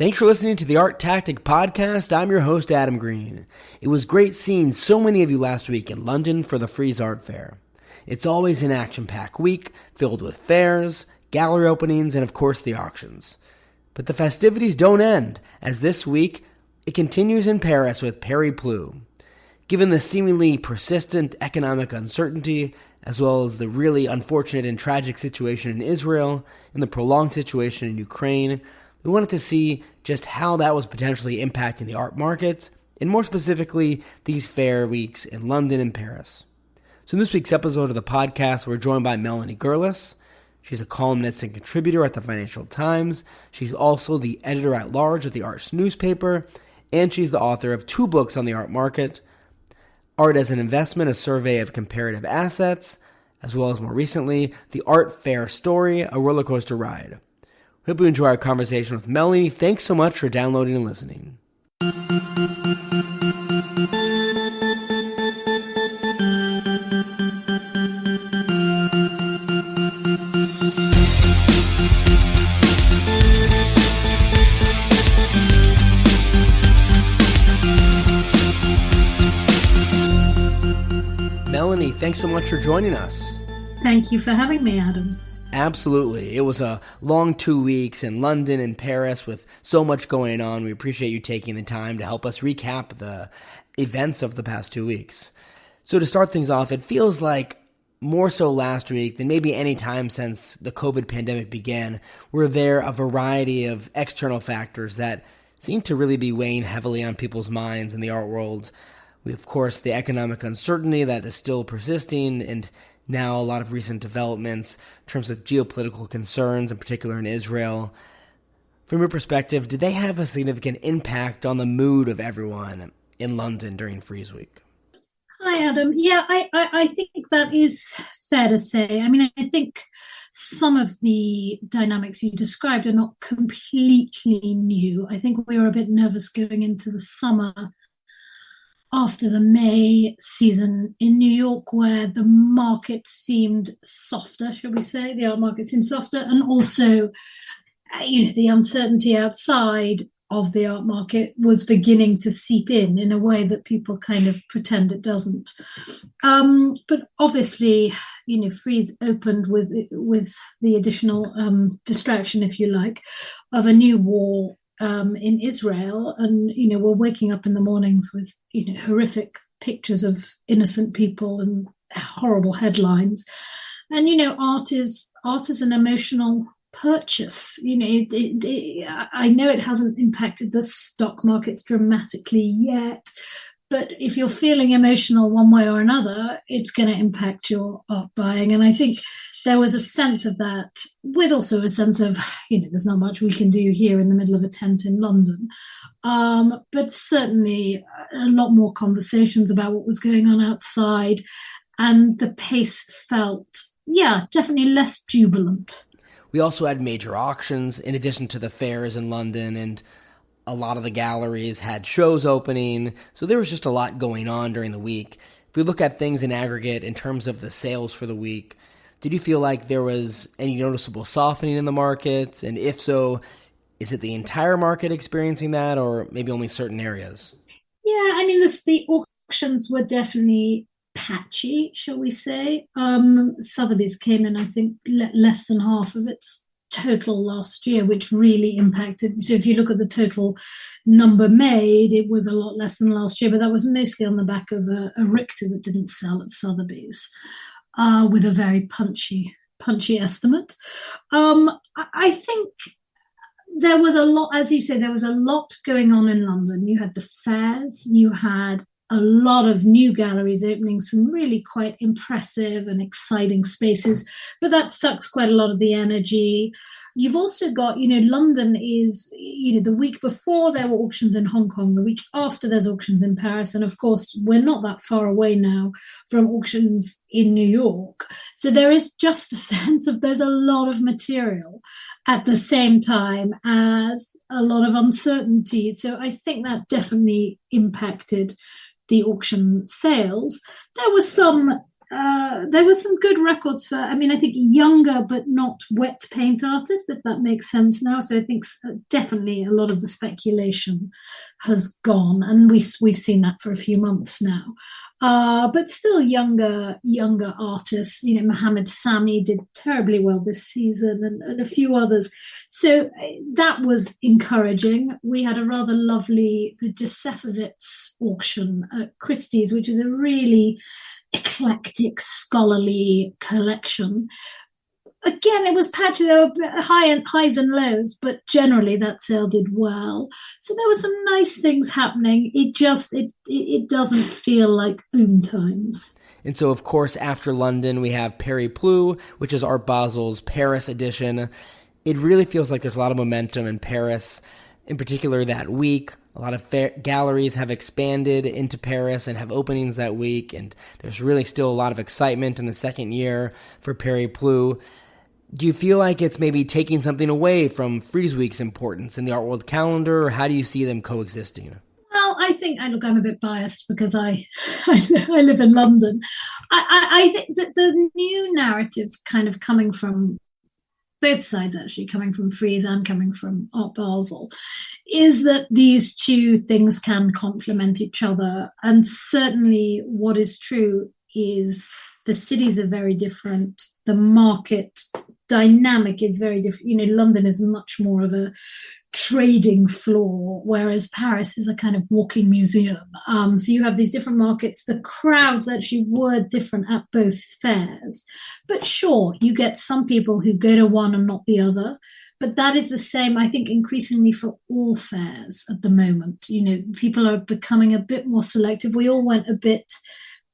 Thanks for listening to the ArtTactic Podcast. I'm your host, Adam Green. It was great seeing so many of you last week in London for the Frieze Art Fair. It's always an action-packed week, filled with fairs, gallery openings, and of course the auctions. But the festivities don't end, as this week it continues in Paris with Paris Plus. Given the seemingly persistent economic uncertainty, as well as the really unfortunate and tragic situation in Israel and the prolonged situation in Ukraine, we wanted to see just how that was potentially impacting the art market, and more specifically, these fair weeks in London and Paris. So in this week's episode of the podcast, we're joined by Melanie Gerlis. She's a columnist and contributor at the Financial Times. She's also the editor-at-large of the Arts newspaper, and she's the author of 2 books on the art market, Art as an Investment, a survey of comparative assets, as well as more recently, The Art Fair Story, a Rollercoaster Ride. Hope you enjoy our conversation with Melanie. Thanks so much for downloading and listening. Melanie, thanks so much for joining us. Thank you for having me, Adam. Absolutely. It was a long 2 weeks in London and Paris with so much going on. We appreciate you taking the time to help us recap the events of the past 2 weeks. So to start things off, it feels like more so last week than maybe any time since the COVID pandemic began, were there a variety of external factors that seem to really be weighing heavily on people's minds in the art world. We, of course, the economic uncertainty that is still persisting, and now a lot of recent developments in terms of geopolitical concerns, in particular in Israel. From your perspective, did they have a significant impact on the mood of everyone in London during Frieze Week? Hi, Adam. Yeah, I think that is fair to say. I mean, I think some of the dynamics you described are not completely new. I think we were a bit nervous going into the summer after the May season in New York, where the market seemed softer, shall we say, the art market seemed softer, and also, the uncertainty outside of the art market was beginning to seep in a way that people kind of pretend it doesn't. But obviously, Frieze opened with the additional distraction, if you like, of a new war in Israel, and we're waking up in the mornings with horrific pictures of innocent people and horrible headlines. And art is an emotional purchase. I know it hasn't impacted the stock markets dramatically yet, but if you're feeling emotional one way or another, it's going to impact your art buying. And I think there was a sense of that, with also a sense of, there's not much we can do here in the middle of a tent in London. But certainly a lot more conversations about what was going on outside, and the pace felt, definitely less jubilant. We also had major auctions in addition to the fairs in London, and a lot of the galleries had shows opening, so there was just a lot going on during the week. If we look at things in aggregate in terms of the sales for the week, did you feel like there was any noticeable softening in the market? And if so, is it the entire market experiencing that, or maybe only certain areas? Yeah, I mean, the auctions were definitely patchy, shall we say. Sotheby's came in, I think, less than half of its total last year, which really impacted. So if you look at the total number made, it was a lot less than last year, but that was mostly on the back of a Richter that didn't sell at Sotheby's, with a very punchy estimate. I think there was a lot, as you say, there was a lot going on in London. You had the fairs, you had a lot of new galleries opening, some really quite impressive and exciting spaces, but that sucks quite a lot of the energy. You've also got, London is, the week before there were auctions in Hong Kong, the week after there's auctions in Paris, and of course we're not that far away now from auctions in New York. So there is just a sense of there's a lot of material at the same time as a lot of uncertainty. So I think that definitely impacted the auction sales. There was some there were some good records for, I mean, I think younger but not wet paint artists, if that makes sense now. So I think definitely a lot of the speculation has gone, and we've seen that for a few months now. But still younger artists, Mohammed Sami did terribly well this season, and a few others. So that was encouraging. We had a rather lovely, the Josefovitz auction at Christie's, which is a really eclectic, scholarly collection. Again, it was patchy. There were highs and lows, but generally that sale did well. So there were some nice things happening. It doesn't feel like boom times. And so, of course, after London, we have Paris Plus, which is Art Basel's Paris edition. It really feels like there's a lot of momentum in Paris, in particular that week. A lot of galleries have expanded into Paris and have openings that week, and there's really still a lot of excitement in the second year for Paris Plus. Do you feel like it's maybe taking something away from Frieze Week's importance in the art world calendar, or how do you see them coexisting? Well, I think, look, I'm a bit biased because I live in London. I think that the new narrative kind of coming from both sides, actually, coming from Frieze and coming from Art Basel, is that these two things can complement each other. And certainly what is true is the cities are very different. The market dynamic is very different. London is much more of a trading floor, whereas Paris is a kind of walking museum. So you have these different markets. The crowds actually were different at both fairs. But sure, you get some people who go to one and not the other. But that is the same, I think, increasingly for all fairs at the moment. People are becoming a bit more selective. We all went a bit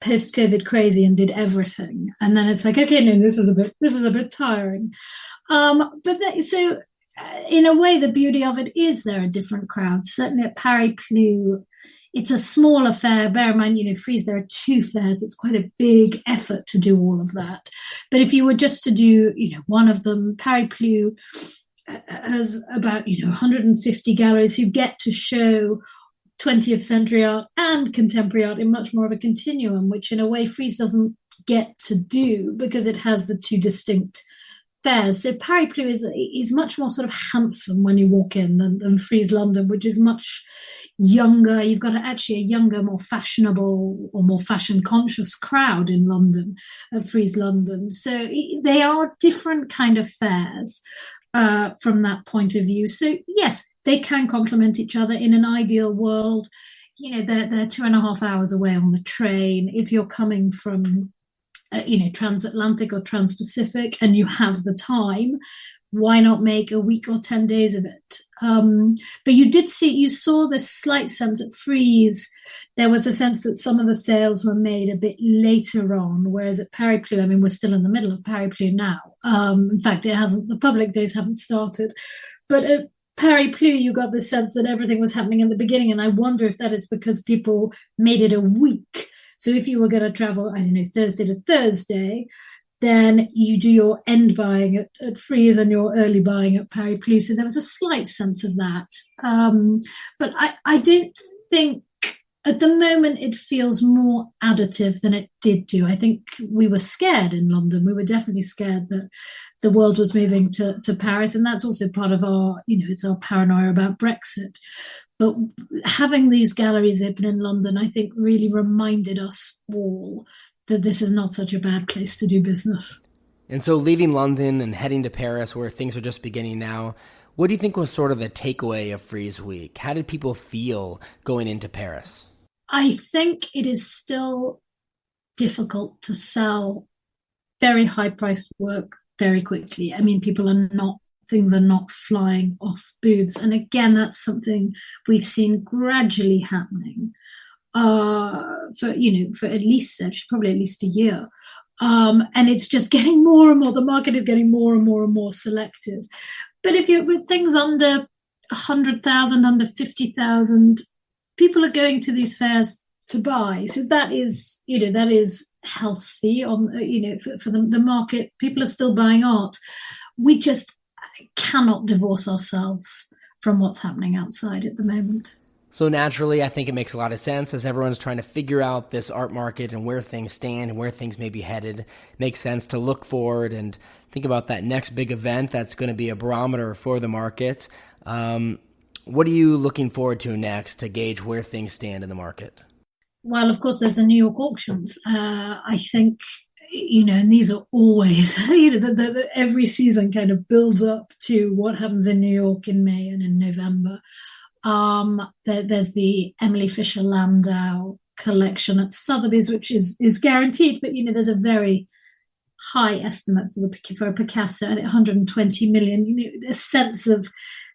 post-COVID crazy and did everything, and then it's like, okay, no, this is a bit tiring. So in a way, the beauty of it is there are different crowds. Certainly at Paris Plus, it's a small affair. Bear in mind, Frieze, there are two fairs. It's quite a big effort to do all of that. But if you were just to do, one of them, Paris Plus has about 150 galleries who get to show 20th century art and contemporary art in much more of a continuum, which in a way Frieze doesn't get to do because it has the two distinct fairs. So Paris Plus is much more sort of handsome when you walk in than Frieze London, which is much younger. You've got actually a younger, more fashionable or more fashion conscious crowd in London at Frieze London. So they are different kind of fairs from that point of view. So yes, they can complement each other. In an ideal world, they're 2.5 hours away on the train. If you're coming from, transatlantic or transpacific and you have the time, why not make a week or 10 days of it? But you saw this slight sense at Frieze. There was a sense that some of the sales were made a bit later on, whereas at Paris Plus, we're still in the middle of Paris Plus now. In fact, the public days haven't started. But at Paris Plus, you got the sense that everything was happening in the beginning, and I wonder if that is because people made it a week. So if you were going to travel, Thursday to Thursday, then you do your end buying at Frieze and your early buying at Paris Plus. So there was a slight sense of that. But I don't think at the moment it feels more additive than it did do. I think we were scared in London. We were definitely scared that the world was moving to Paris. And that's also part of our, it's our paranoia about Brexit. But having these galleries open in London, I think really reminded us all that this is not such a bad place to do business. And so leaving London and heading to Paris, where things are just beginning now, what do you think was sort of the takeaway of Frieze Week? How did people feel going into Paris? I think it is still difficult to sell very high-priced work very quickly. Things are not flying off booths. And again, that's something we've seen gradually happening for at least, probably at least a year. And it's just getting more and more, the market is getting more and more and more selective. But if you're with things under 100,000, under 50,000, people are going to these fairs to buy. So that is healthy for the market. People are still buying art. We just cannot divorce ourselves from what's happening outside at the moment. So naturally, I think it makes a lot of sense as everyone's trying to figure out this art market and where things stand and where things may be headed. It makes sense to look forward and think about that next big event that's going to be a barometer for the market. What are you looking forward to next to gauge where things stand in the market? Well, of course, there's the New York auctions. I think, and these are always, every season kind of builds up to what happens in New York in May and in November. There's the Emily Fisher Landau collection at Sotheby's, which is guaranteed, but there's a very high estimate for a Picasso at 120 million. A sense of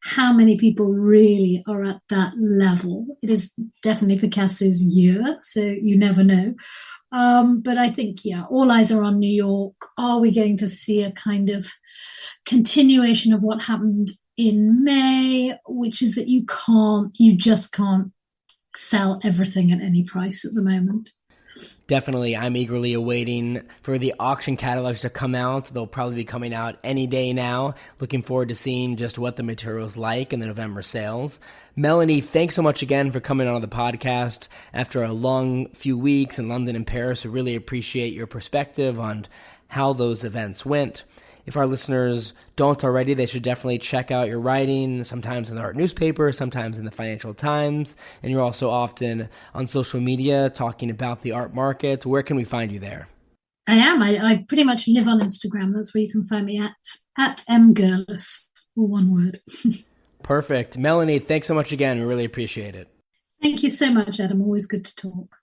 how many people really are at that level. It is definitely Picasso's year, so you never know. But I think, all eyes are on New York. Are we going to see a kind of continuation of what happened in May, which is that you just can't sell everything at any price at the moment? Definitely. I'm eagerly awaiting for the auction catalogs to come out. They'll probably be coming out any day now. Looking forward to seeing just what the material's like in the November sales. Melanie, thanks so much again for coming on the podcast. After a long few weeks in London and Paris, we really appreciate your perspective on how those events went. If our listeners don't already, they should definitely check out your writing, sometimes in the art newspaper, sometimes in the Financial Times, and you're also often on social media talking about the art market. Where can we find you there? I am. I pretty much live on Instagram. That's where you can find me at mgerlis, all one word. Perfect. Melanie, thanks so much again. We really appreciate it. Thank you so much, Adam. Always good to talk.